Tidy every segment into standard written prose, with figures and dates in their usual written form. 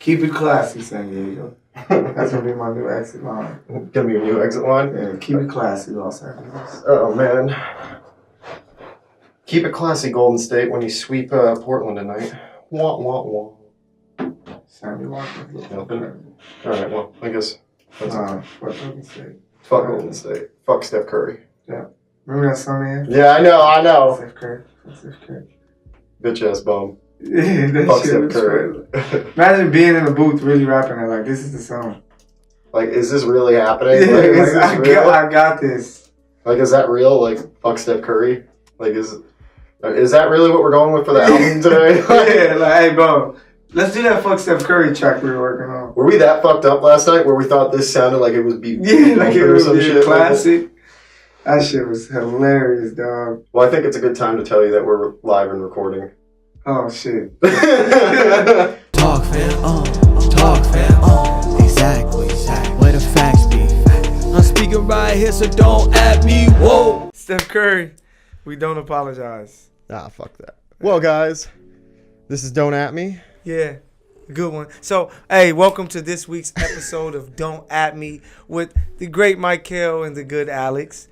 Keep it classy, San Diego. That's gonna be my new exit line. Gonna be your new exit line? Yeah, keep it classy, Los Angeles. Oh, man. Keep it classy, Golden State, when you sweep Portland tonight. Wah, wah, wah. Sammy Walker. Nothing. All right, well, I guess that's fuck Golden State. Fuck Golden State. Fuck Steph Curry. Yeah. Remember that song there? Yeah, I know. Steph Curry. Bitch ass bum. Yeah, that Fuck shit Steph Curry. Imagine being in the booth really rapping it like, this is the song. Like, is this really happening? Yeah, I got this. Like, is that real? Like, fuck Steph Curry? Like, is that really what we're going with for the album today? Yeah, like, hey, bro, let's do that fuck Steph Curry track we were working on. Were we that fucked up last night where we thought this sounded like it would be like it was some shit classic? Like that shit was hilarious, dog. Well, I think it's a good time to tell you that we're live and recording. Oh, shit. Talk fam, exactly, where the facts be. I'm speaking right here, so don't at me, whoa. Steph Curry, we don't apologize. Ah, fuck that. Well, guys, this is Don't At Me. Yeah, good one. So, hey, welcome to this week's episode of Don't At Me with the great Michael and the good Alex.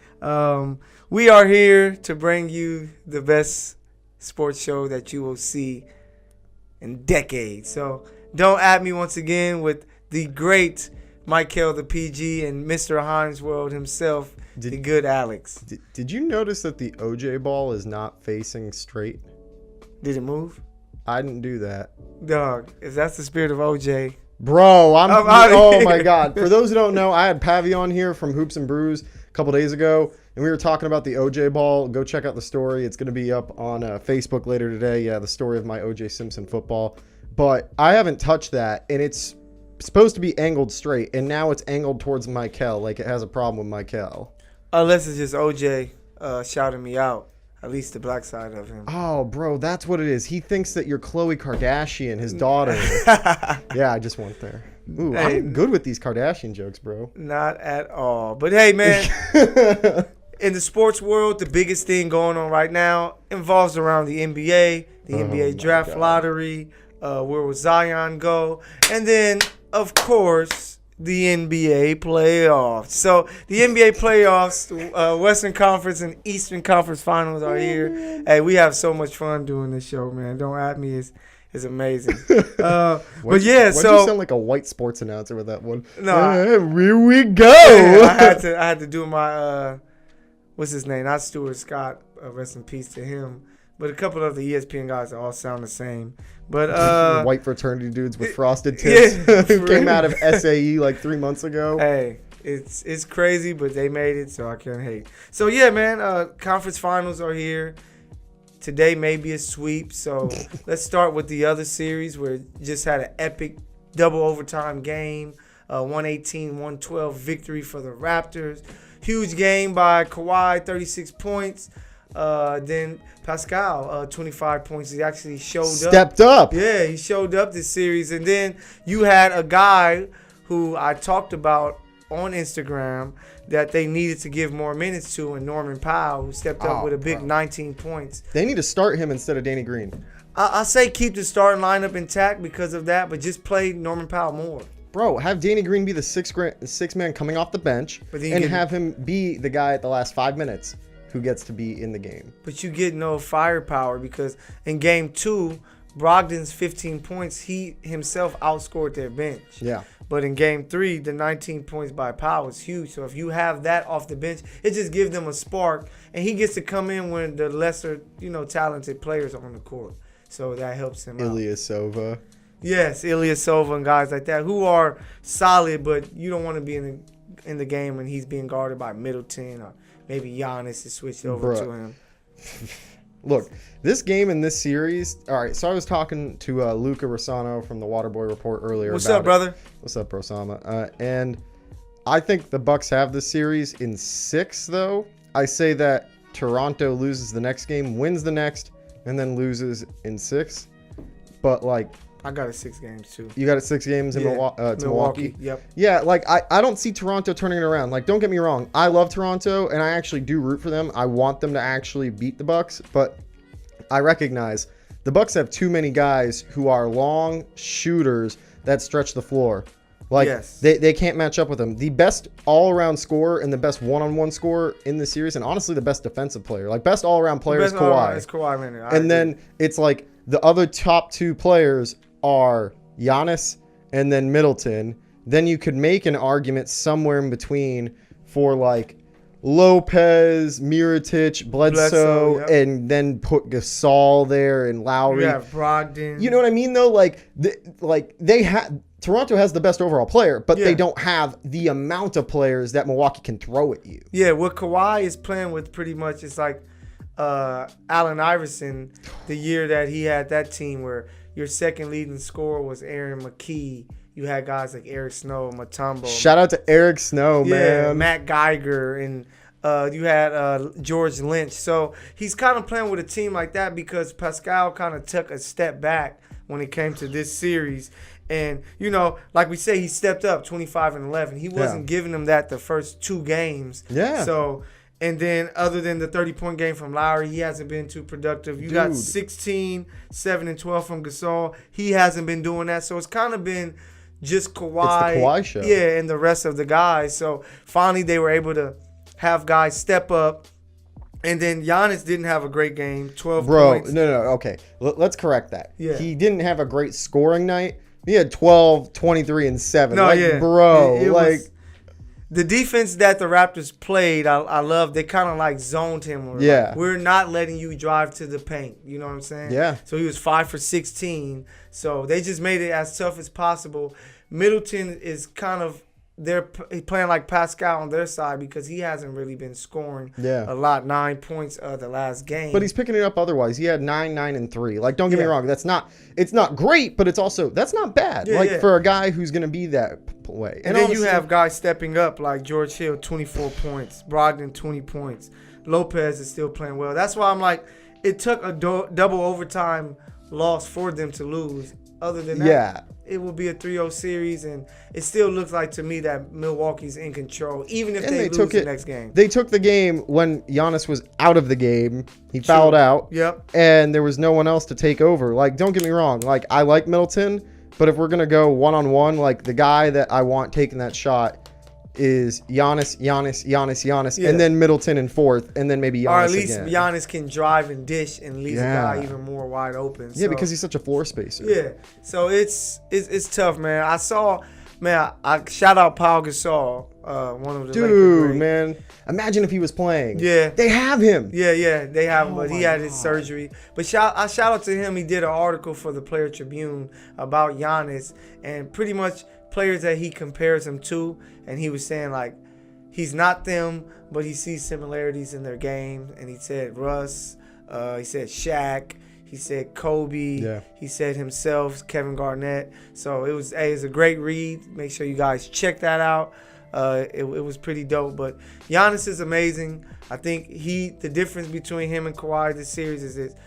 We are here to bring you the best sports show that you will see in decades. So, Don't At Me once again with the great Michael, the PG, and Mr. Hines World himself, the good Alex. Did you notice that the OJ ball is not facing straight? Did it move? I didn't do that. Dog, if that's the spirit of OJ. Bro, I'm oh here. My God. For those who don't know, I had Pavi on here from Hoops and Brews a couple days ago, and we were talking about the OJ ball. Go check out the story. It's going to be up on Facebook later today. Yeah, the story of my OJ Simpson football. But I haven't touched that, and it's supposed to be angled straight, and now it's angled towards Michael, like it has a problem with Michael. Unless it's just OJ shouting me out. At least the black side of him. Oh, bro, that's what it is. He thinks that you're Khloe Kardashian, his daughter. Yeah, I just went there. Ooh, hey, I'm good with these Kardashian jokes, bro. Not at all. But hey, man, in the sports world, the biggest thing going on right now involves around the NBA, the NBA draft lottery, where will Zion go, and then, of course, the NBA playoffs. So the NBA playoffs, Western Conference and Eastern Conference finals are here. Hey, we have so much fun doing this show, man. Don't At Me is amazing. But yeah, so you sound like a white sports announcer with that one. No, here we go. I had to do my what's his name? Not Stuart Scott. Rest in peace to him. But a couple of the ESPN guys all sound the same. But white fraternity dudes with frosted tips who came out of SAE like 3 months ago. Hey, it's crazy, but they made it, so I can't hate. So yeah, man, conference finals are here. Today may be a sweep, so let's start with the other series where it just had an epic double overtime game, 118-112 victory for the Raptors. Huge game by Kawhi, 36 points. Then Pascal, 25 points. He actually stepped up. Yeah, he showed up this series. And then you had a guy who I talked about on Instagram that they needed to give more minutes to, and Norman Powell, who stepped up with a big 19 points. They need to start him instead of Danny Green. I say keep the starting lineup intact because of that, but just play Norman Powell more. Bro, have Danny Green be the six man coming off the bench, and have him be the guy at the last 5 minutes who gets to be in the game. But you get no firepower because in game 2, Brogdon's 15 points, he himself outscored their bench. Yeah. But in game 3, the 19 points by Powell is huge. So if you have that off the bench, it just gives them a spark. And he gets to come in when the lesser, talented players are on the court. So that helps him out. Ilyasova. Yes, Ilyasova and guys like that who are solid, but you don't want to be in the game when he's being guarded by Middleton or maybe Giannis is switched over to him. Look, this game in this series. All right, so I was talking to Luca Rossano from the Waterboy Report earlier. What's up, brother? What's up, Rosama? And I think the Bucks have this series in 6, though. I say that Toronto loses the next game, wins the next, and then loses in 6. But I got it 6 games too. You got it 6 games in Milwaukee. Yep. Yeah, I don't see Toronto turning it around. Don't get me wrong. I love Toronto, and I actually do root for them. I want them to actually beat the Bucks, but I recognize the Bucks have too many guys who are long shooters that stretch the floor. Like, Yes. they can't match up with him. The best all-around scorer and the best one-on-one scorer in the series, and honestly the best defensive player. Like, best all-around player is Kawhi. It's Kawhi, man. And then it's like the other top 2 players are Giannis and then Middleton. Then you could make an argument somewhere in between for like Lopez, Mirotic, Bledsoe, yep. and then put Gasol there and Lowry. You have Brogdon. You know what I mean, though? Like they had Toronto has the best overall player, but they don't have the amount of players that Milwaukee can throw at you. Yeah, what Kawhi is playing with pretty much is like Allen Iverson, the year that he had that team where your second leading scorer was Aaron McKee. You had guys like Eric Snow, Mutombo. Shout out to Eric Snow, man. Matt Geiger, and you had George Lynch. So he's kind of playing with a team like that because Pascal kind of took a step back when it came to this series. And, you know, like we say, he stepped up 25 and 11. He wasn't giving them that the first 2 games. Yeah. So, and then other than the 30-point game from Lowry, he hasn't been too productive. You got 16, 7, and 12 from Gasol. He hasn't been doing that. So it's kind of been just Kawhi. It's the Kawhi show. Yeah, and the rest of the guys. So finally they were able to have guys step up. And then Giannis didn't have a great game, 12 points. No, okay. Let's correct that. Yeah. He didn't have a great scoring night. He had 12, 23, and 7. No, yeah. Bro. It was, the defense that the Raptors played, I love. They kind of like zoned him. Like, we're not letting you drive to the paint. You know what I'm saying? Yeah. So he was 5 for 16. So they just made it as tough as possible. Middleton is kind of they're playing like Pascal on their side because he hasn't really been scoring a lot. 9 points the last game. But he's picking it up otherwise. He had 9, 9, and 3. Like, don't get me wrong. It's not great, but it's also that's not bad. For a guy who's gonna be that way. And then honestly, you have guys stepping up like George Hill, 24 points. Brogdon, 20 points. Lopez is still playing well. That's why I'm like, it took a double overtime loss for them to lose. Other than that, it will be a 3-0 series, and it still looks like to me that Milwaukee's in control, even if they lose the next game. They took the game when Giannis was out of the game. He fouled out. Yep. And there was no one else to take over. Like, don't get me wrong. Like, I like Middleton, but if we're going to go one-on-one, like, the guy that I want taking that shot is Giannis, and then Middleton in 4th, and then maybe Giannis. Or at least Giannis can drive and dish and leave the guy even more wide open. Yeah, because he's such a floor spacer. Yeah, so it's tough, man. I shout out Paul Gasol, one of the dude, man. Imagine if he was playing. Yeah, they have him. Yeah, they have him, but he had his surgery. But shout out to him. He did an article for the Player Tribune about Giannis and pretty much players that he compares him to, and he was saying like he's not them, but he sees similarities in their game. And he said Russ, he said Shaq, he said Kobe, he said himself, Kevin Garnett. So it was a great read. Make sure you guys check that out. It was pretty dope. But Giannis is amazing. I think the difference between him and Kawhi this series is that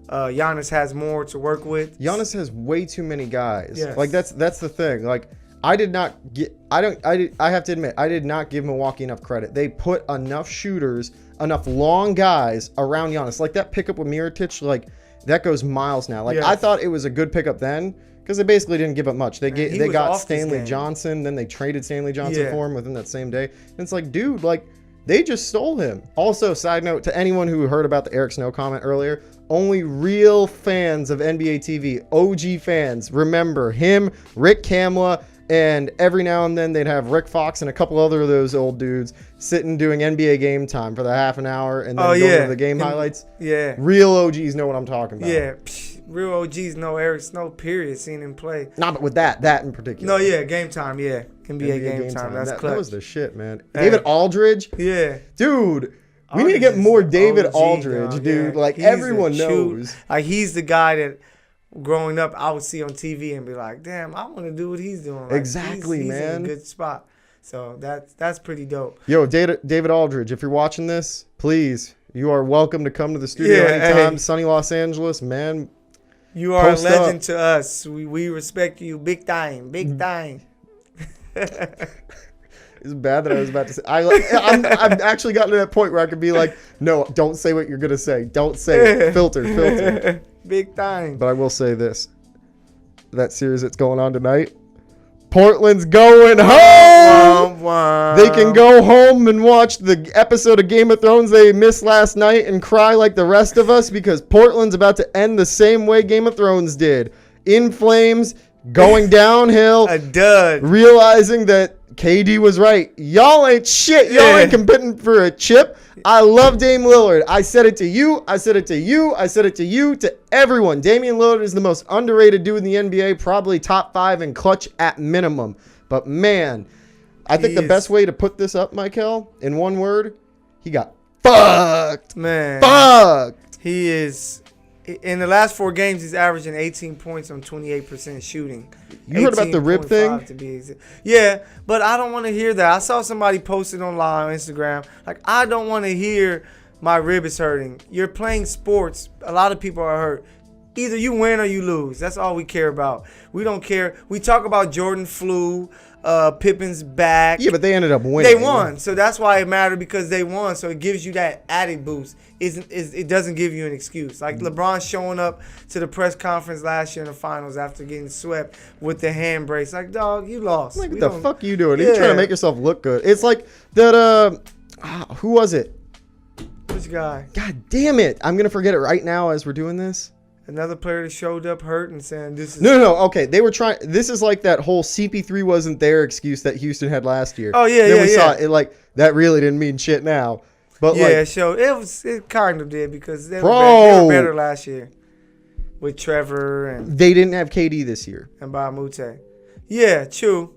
Giannis has more to work with. Giannis has way too many guys. Yes. Like that's the thing. Like I have to admit, I did not give Milwaukee enough credit. They put enough shooters, enough long guys around Giannis. Like that pickup with Mirotic, like that goes miles now. Like I thought it was a good pickup then because they basically didn't give up much. They got Stanley Johnson, then they traded Stanley Johnson for him within that same day. And it's like, dude, like they just stole him. Also, side note to anyone who heard about the Eric Snow comment earlier, only real fans of NBA TV, OG fans, remember him, Rick Kamla, and every now and then they'd have Rick Fox and a couple other of those old dudes sitting doing NBA game time for the half an hour and then go over the game highlights. Yeah. Real OGs know what I'm talking about. Yeah. Real OGs know Eric Snow, period. Seen him play. Not but with that in particular. No, game time, NBA game time. That's clutch. That was the shit, man. Hey. David Aldridge. Yeah. Dude. We need to get more David Aldridge, dude. Yeah. Like, everyone knows. Like, he's the guy that growing up I would see on TV and be like, damn, I want to do what he's doing. Like, exactly, he's man. in a good spot. So that's pretty dope. Yo, David Aldridge, if you're watching this, please, you are welcome to come to the studio anytime. Hey. Sunny Los Angeles, man. You are a legend to us. We respect you big time. Big time. It's bad that I was about to say. I've actually gotten to that point where I could be like, no, don't say what you're going to say. Don't say it. Filter. Big time. But I will say this. That series that's going on tonight, Portland's going home. Wow. They can go home and watch the episode of Game of Thrones they missed last night and cry like the rest of us because Portland's about to end the same way Game of Thrones did. In flames, going downhill. A dud. Realizing that KD was right. Y'all ain't shit. Y'all ain't competing for a chip. I love Dame Lillard. I said it to you. I said it to you. I said it to you, to everyone. Damian Lillard is the most underrated dude in the NBA, probably top 5 in clutch at minimum. But man, I think the best way to put this up, Michael, in one word, he got fucked. Man. Fucked. He is. In the last 4 games, he's averaging 18 points on 28% shooting. You heard about the rib thing? To be exact. Yeah, but I don't want to hear that. I saw somebody posted online on Instagram. Like, I don't want to hear my rib is hurting. You're playing sports. A lot of people are hurt. Either you win or you lose. That's all we care about. We don't care. We talk about Jordan flu, Pippen's back. Yeah, but they ended up winning. They won, so that's why it mattered, because they won. So it gives you that added boost. It doesn't give you an excuse. Like LeBron showing up to the press conference last year in the finals after getting swept with the hand brace. Like, dog, you lost. Like, what the fuck you doing? You're trying to make yourself look good. It's like that. Who was it? Which guy? God damn it! I'm gonna forget it right now as we're doing this. Another player that showed up hurt and saying this is... No. Okay, they were trying... This is like that whole CP3 wasn't there excuse that Houston had last year. Oh, yeah, then we saw it. Like, that really didn't mean shit now. But yeah, like... It kind of did, because they were better last year with Trevor and... They didn't have KD this year. And Bamute. Yeah, true.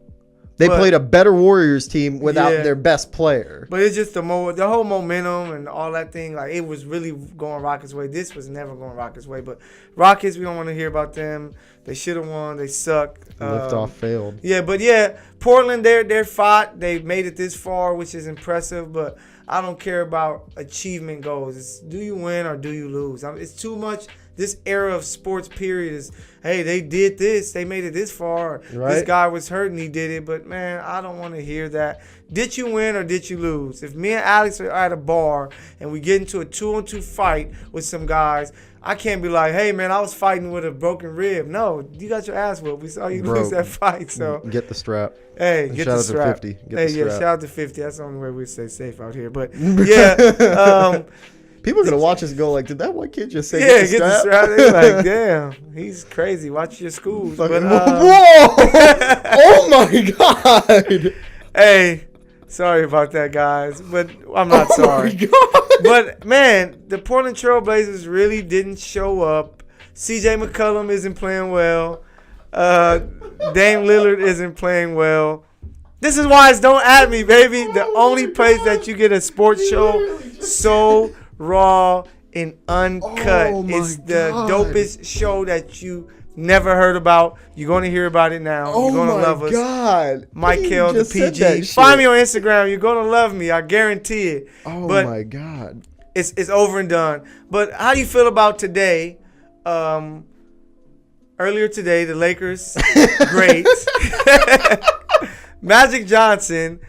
They played a better Warriors team without their best player. But it's just the whole momentum and all that thing. Like, it was really going Rockets' way. This was never going Rockets' way. But Rockets, we don't want to hear about them. They should have won. They suck. Liftoff failed. Yeah, but yeah, Portland, they're fought. They made it this far, which is impressive. But I don't care about achievement goals. It's do you win or do you lose? It's too much. This era of sports period is, hey, they did this. They made it this far. Right. This guy was hurt and he did it. But, man, I don't want to hear that. Did you win or did you lose? If me and Alex are at a bar and we get into a 2-on-2 fight with some guys, I can't be like, hey, man, I was fighting with a broken rib. No, you got your ass whooped. We saw you lose that fight. So get the strap. Hey, and get the strap. Shout out to 50. Get the strap. Shout out to 50. That's the only way we stay safe out here. But, yeah. People are going to watch us and go like, did that one kid just say get the strap? They're like, damn, he's crazy. Watch your schools. But, whoa! Oh, my God. Hey, sorry about that, guys. But I'm not sorry. But, man, the Portland Trailblazers really didn't show up. CJ McCollum isn't playing well. Dame Lillard isn't playing well. This is why it's Don't At Me, baby. The only place that you get a sports show so raw and uncut. It's the dopest show that you never heard about. You're going to hear about it now. You're going to love us. Oh, my God. Michael, the PG. Find me on Instagram. You're going to love me. I guarantee it. Oh, my God. It's over and done. But how do you feel about today? Earlier today, the Lakers, great. Magic Johnson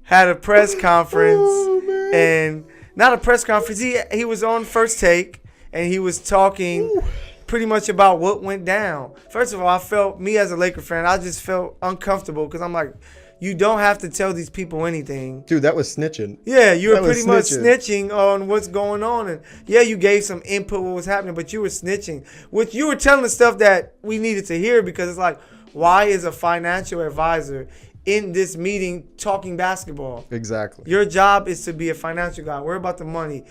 had a press conference, and not a press conference. He was on First Take, and he was talking pretty much about what went down. First of all, me as a Laker fan, I just felt uncomfortable because I'm like, you don't have to tell these people anything. Dude, that was snitching. Yeah, you were pretty much snitching on what's going on. And yeah, you gave some input what was happening, but you were snitching. Which you were telling the stuff that we needed to hear, because it's like, why is a financial advisor in this meeting talking basketball? Exactly. Your job is to be a financial guy. Worry about the money.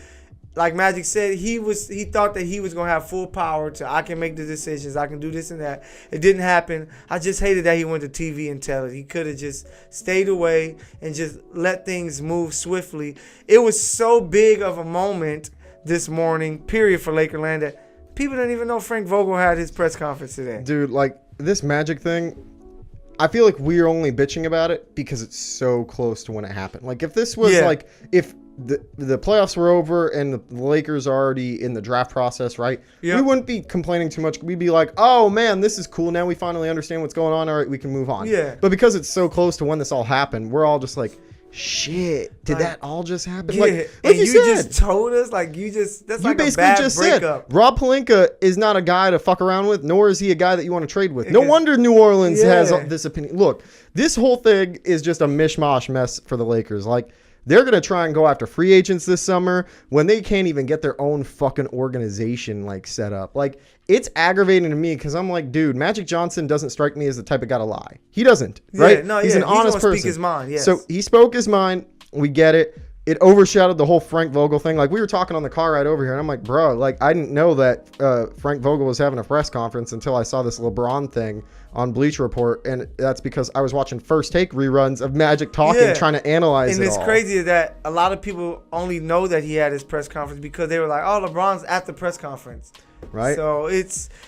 Like Magic said, he thought that he was going to have full power to, I can make the decisions, I can do this and that. It didn't happen. I just hated that he went to TV and tell it. He could have just stayed away and just let things move swiftly. It was so big of a moment this morning, period, for Lakerland, that people didn't even know Frank Vogel had his press conference today. Dude, like, this Magic thing, I feel like we're only bitching about it because it's so close to when it happened. Like, if this was like, if the playoffs were over and the Lakers are already in the draft process, right? Yep. We wouldn't be complaining too much. We'd be like, oh, man, this is cool. Now we finally understand what's going on. All right, we can move on. Yeah. But because it's so close to when this all happened, we're all just like, Shit, did that all just happen? Yeah, Like and you you said, just told us, like that's you like a basically bad just breakup. said Rob Pelinka is not a guy to fuck around with, nor is he a guy that you want to trade with. No wonder New Orleans has this opinion. Look, this whole thing is just a mishmash mess for the Lakers. Like, they're going to try and go after free agents this summer when they can't even get their own fucking organization like set up. Like, it's aggravating to me because I'm like, dude, Magic Johnson doesn't strike me as the type of guy to lie. He doesn't, right? No, he's an honest person. Speak his mind, yes. So he spoke his mind. We get it. It overshadowed the whole Frank Vogel thing. Like, we were talking on the car ride over here, and I'm like, bro, like, I didn't know that Frank Vogel was having a press conference until I saw this LeBron thing on Bleacher Report, and that's because I was watching First Take reruns of Magic talking, trying to analyze it all. And it's crazy that a lot of people only know that he had his press conference because they were like, oh, LeBron's at the press conference. Right. So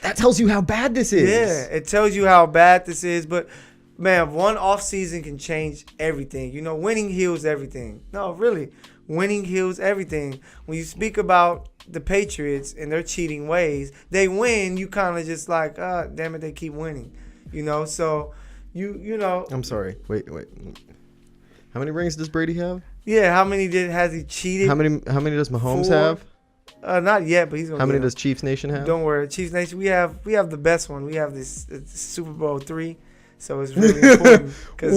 that tells you how bad this is. Yeah, it tells you how bad this is, but man, one off season can change everything. You know, winning heals everything. No, really, winning heals everything. When you speak about the Patriots and their cheating ways, they win. You kind of just like, damn it, they keep winning. You know, so you know. I'm sorry. Wait. How many rings does Brady have? Yeah, how many has he cheated? How many does Mahomes have? Not yet, but he's gonna. How many does Chiefs Nation have? Don't worry, Chiefs Nation. We have the best one. We have this Super Bowl III. So it's really important because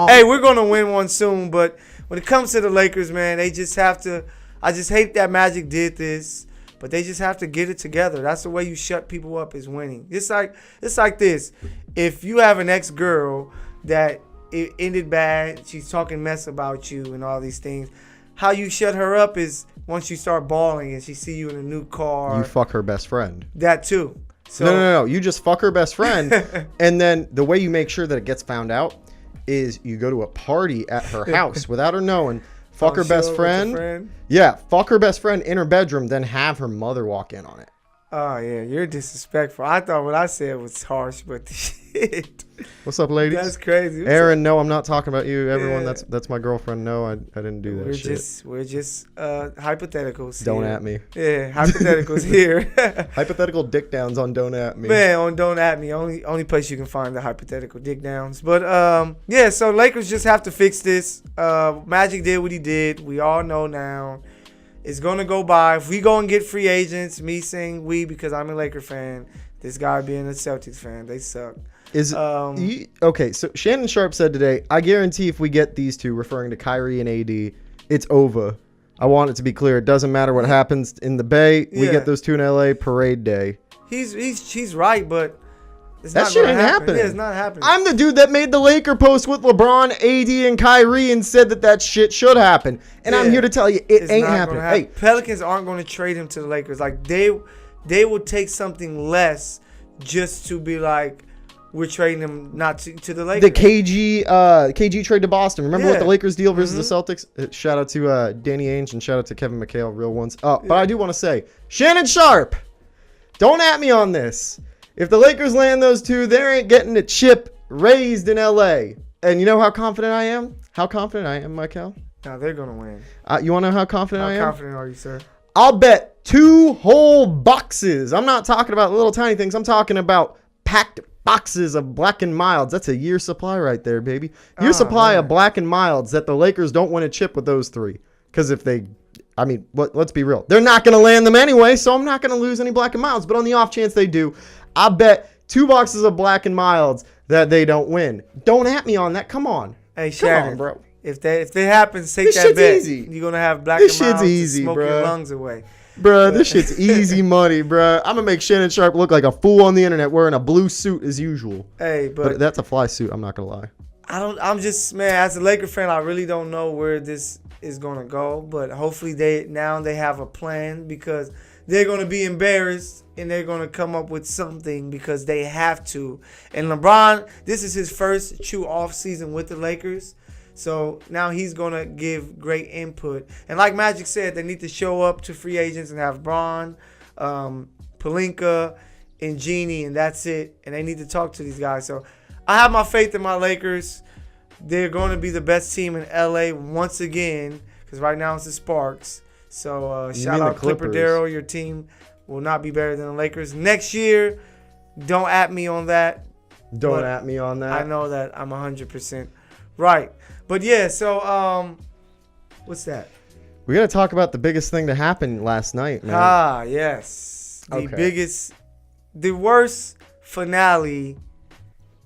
hey, we're gonna win one soon. But when it comes to the Lakers, man, they just have to. I just hate that Magic did this, but they just have to get it together. That's the way you shut people up, is winning. It's like this. If you have an ex-girl that it ended bad, she's talking mess about you and all these things. How you shut her up is once you start bawling and she see you in a new car. You fuck her best friend. That too. So, No. You just fuck her best friend, and then the way you make sure that it gets found out is you go to a party at her house without her knowing. Fuck her best friend. Yeah, fuck her best friend in her bedroom, then have her mother walk in on it. Oh, yeah, you're disrespectful. I thought what I said was harsh, but shit. What's up, ladies? That's crazy. Aaron, no, I'm not talking about you. Everyone, that's my girlfriend. No, I didn't do that shit. We're just hypotheticals Don't here. at me. Yeah, hypotheticals here. Hypothetical dick downs on Don't At Me. Man, on Don't At Me. Only place you can find the hypothetical dick downs. But, yeah, so Lakers just have to fix this. Magic did what he did. We all know now. It's going to go by. If we go and get free agents, me saying we because I'm a Laker fan, this guy being a Celtics fan, they suck. Okay, so Shannon Sharp said today, I guarantee if we get these two, referring to Kyrie and AD, it's over. I want it to be clear. It doesn't matter what happens in the Bay. We get those two in LA, parade day. He's right, but that shit ain't happening. Yeah, it's not happening. I'm the dude that made the Laker post with LeBron, AD, and Kyrie and said that shit should happen. And I'm here to tell you, it ain't happening. Hey, Pelicans aren't going to trade him to the Lakers. Like, they will take something less just to be like, we're trading him not to the Lakers. The KG trade to Boston. Remember what the Lakers deal versus the Celtics? Shout out to Danny Ainge and shout out to Kevin McHale, real ones. But I do want to say, Shannon Sharp, don't at me on this. If the Lakers land those two, they ain't getting a chip raised in LA. And you know how confident I am? How confident I am, Michael? No, they're going to win. You want to know how confident I am? How confident are you, sir? I'll bet 2 whole boxes. I'm not talking about little tiny things. I'm talking about packed boxes of Black and Milds. That's a year's supply right there, baby. Year supply of Black and Milds that the Lakers don't win a chip with those 3. Because if they... I mean, let's be real. They're not going to land them anyway, so I'm not going to lose any Black and Milds. But on the off chance they do, I bet 2 boxes of Black and Milds that they don't win. Don't at me on that. Come on. Hey, Shannon, come on, bro. If they happen, take this that shit's bet. Easy. You're going to have Black this and Milds shit's easy, to smoke bro. your lungs away. Bro, this shit's easy money, bro. I'm going to make Shannon Sharp look like a fool on the internet wearing a blue suit as usual. Hey, but that's a fly suit. I'm not going to lie. I'm just, man, as a Laker fan, I really don't know where this is going to go. But hopefully they have a plan because they're going to be embarrassed and they're going to come up with something because they have to. And LeBron, this is his first true off season with the Lakers. So now he's going to give great input. And like Magic said, they need to show up to free agents and have Bron, Pelinka, and Genie, and that's it. And they need to talk to these guys. So I have my faith in my Lakers. They're going to be the best team in LA once again because right now it's the Sparks. So shout out Clipper Darrell. Your team will not be better than the Lakers. Next year, don't at me on that. Don't at me on that. I know that I'm 100% Right. But yeah, so what's that? We got to talk about the biggest thing to happen last night, man. Ah, yes. Okay. The worst finale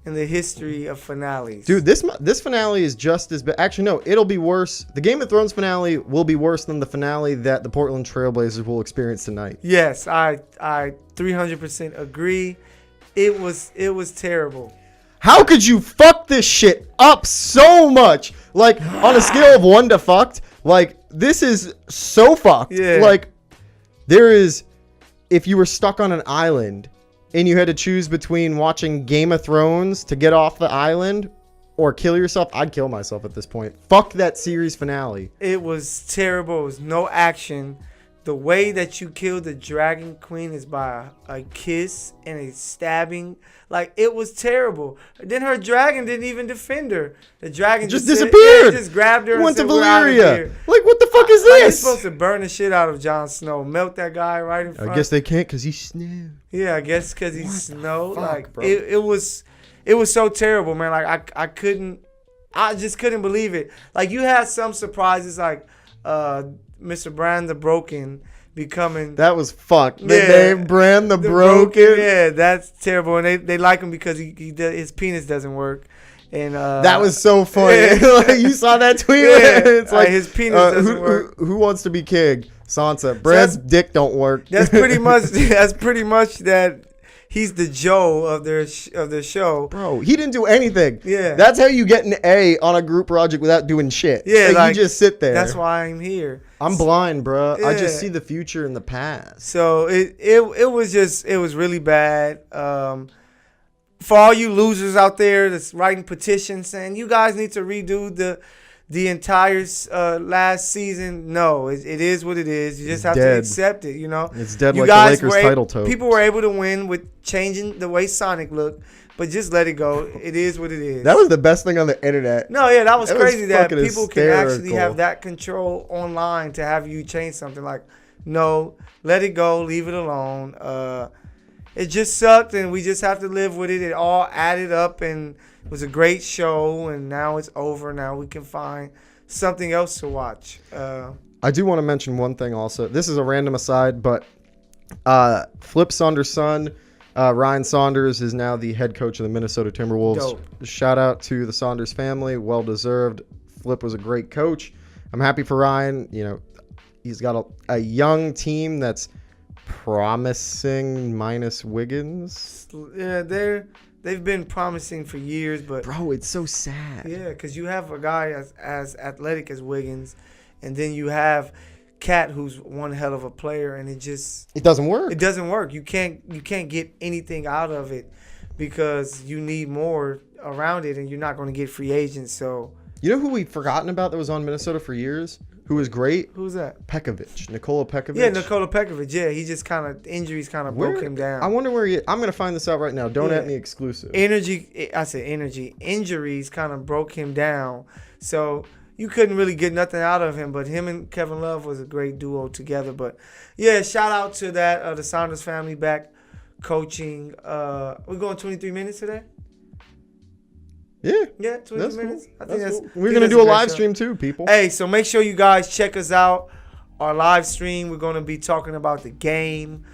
in the history of finales. Dude, this finale is just as bad. Actually, no, it'll be worse. The Game of Thrones finale will be worse than the finale that the Portland Trailblazers will experience tonight. Yes, I 300% agree. It was terrible. How could you fuck this shit up so much? Like, on a scale of 1 to fucked, like, this is so fucked. Yeah. Like, if you were stuck on an island and you had to choose between watching Game of Thrones to get off the island or kill yourself, I'd kill myself at this point. Fuck that series finale. It was terrible. It was no action. The way that you killed the Dragon Queen is by a kiss and a stabbing. Like, it was terrible. Then her dragon didn't even defend her. The dragon just disappeared. Just grabbed her and Went to said, "We're out of Valyria." here." Like, what the fuck is Like, you're this? supposed to burn the shit out of Jon Snow. Melt that guy right in front. I guess they can't because he's snow. Yeah, I guess because he's Snow. fuck, Like, bro? it was so terrible, man. Like, I just couldn't believe it. Like, you had some surprises, like Mr. Brand the Broken becoming That was fucked. The Yeah. name Bran the Broken. Yeah, that's terrible, and they like him because his penis doesn't work, and That was so funny. Yeah. Like, you saw that tweet? Yeah. It's like His penis doesn't who, work. Who wants to be king? Sansa. Brad's dick don't work. That's pretty much that. He's the Joe of their show. Bro, he didn't do anything. Yeah. That's how you get an A on a group project without doing shit. Yeah, like, you just sit there. That's why I'm here. I'm blind, bro. I Yeah. just see the future in the past. So it was really bad. For all you losers out there that's writing petitions saying you guys need to redo the entire last season, no, it is what it is. You just have to accept it, you know. It's dead you like the guys Lakers title tote. People were able to win with changing the way Sonic looked, but just let it go. It is what it is. That was the best thing on the internet. No, yeah, that was crazy that fucking people can actually hysterical. have that control online to have you change something. Like, no, let it go, leave it alone. It just sucked, and we just have to live with it. It all added up, and it was a great show, and now it's over. Now we can find something else to watch. I do want to mention one thing also. This is a random aside, but Flip Saunders' son, Ryan Saunders, is now the head coach of the Minnesota Timberwolves. Dope. Shout out to the Saunders family. Well deserved. Flip was a great coach. I'm happy for Ryan. You know, he's got a young team that's promising minus Wiggins. Yeah, they've been promising for years, but Bro, it's so sad. yeah, because you have a guy as athletic as Wiggins, and then you have Cat, who's one hell of a player, and it doesn't work. It doesn't work. You can't get anything out of it because you need more around it, and you're not going to get free agents. So You know who we've forgotten about that was on Minnesota for years? Who was great? who's that? Pekovic. Nikola Pekovic. Yeah, Nikola Pekovic. Yeah, he just injuries broke him down. I wonder where he. I'm gonna find this out right now. Don't Yeah. at me exclusive. Injuries kind of broke him down. So you couldn't really get nothing out of him. But him and Kevin Love was a great duo together. But yeah, shout out to that the Saunders family back coaching. We're going 23 minutes today. Yeah. Yeah, 23 That's minutes. cool. I think that's cool. We're gonna do a live stream too, people. Hey, so make sure you guys check us out. Our live stream, we're going to be talking about the game.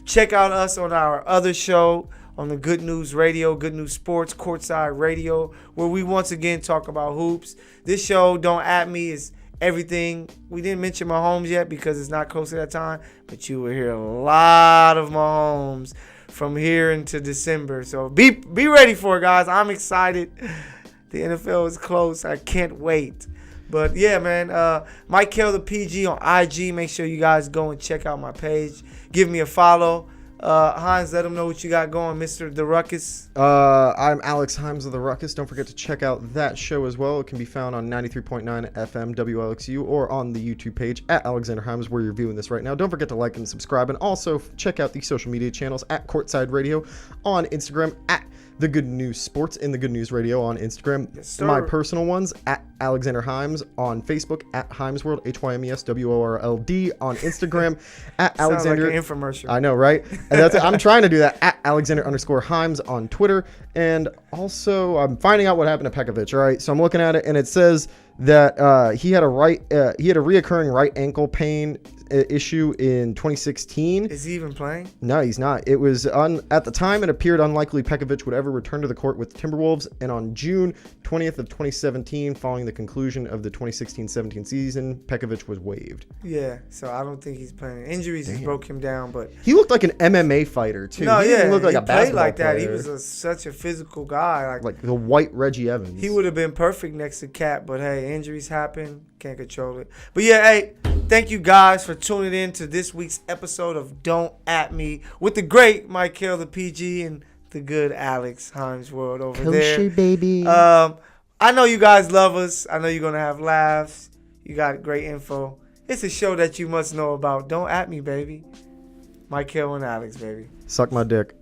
Check out us on our other show on the Good News Radio, Good News Sports, Courtside Radio, where we once again talk about hoops. This show, Don't At Me, is everything. We didn't mention Mahomes yet because it's not close to that time, but you will hear a lot of Mahomes from here into December. So be ready for it, guys. I'm excited. The NFL is close. I can't wait. But yeah, man, Mike Kell the PG on IG. Make sure you guys go and check out my page. Give me a follow. Hines, let them know what you got going, Mr. The Ruckus. I'm Alex Himes of the Ruckus. Don't forget to check out that show as well. It can be found on 93.9 FM WLXU or on the YouTube page at Alexander Himes, where you're viewing this right now. Don't forget to like and subscribe, and also check out the social media channels at Courtside Radio on Instagram, at The Good News Sports and The Good News Radio on Instagram. Yes, sir. My personal ones, at Alexander Himes on Facebook, at Himesworld, HYMESWORLD on Instagram, at Sounds Alexander. like an infomercial. I know, right? And I'm trying to do that, at Alexander_Himes on Twitter. And also, I'm finding out what happened to Pekovic, all right? So I'm looking at it, and it says that he had a reoccurring right ankle pain issue in 2016. Is he even playing? No, he's not. It was at the time it appeared unlikely Pekovic would ever return to the court with the Timberwolves, and on June 20th of 2017, following the conclusion of the 2016-17 season, Pekovic was waived. Yeah, so I don't think he's playing. Injuries just broke him down, but He looked like an MMA fighter too. no, He yeah, didn't look like he a basketball played like that. He player. was such a physical guy. Like the white Reggie Evans. He would have been perfect next to Cat, but hey, injuries happen. Can't control it. But yeah, hey, thank you guys for tuning in to this week's episode of Don't At Me with the great Mike Hill, the PG, and the good Alex Himesworld over there. Baby. I know you guys love us. I know you're going to have laughs. You got great info. It's a show that you must know about. Don't At Me, baby. Mike Hill and Alex, baby. Suck my dick.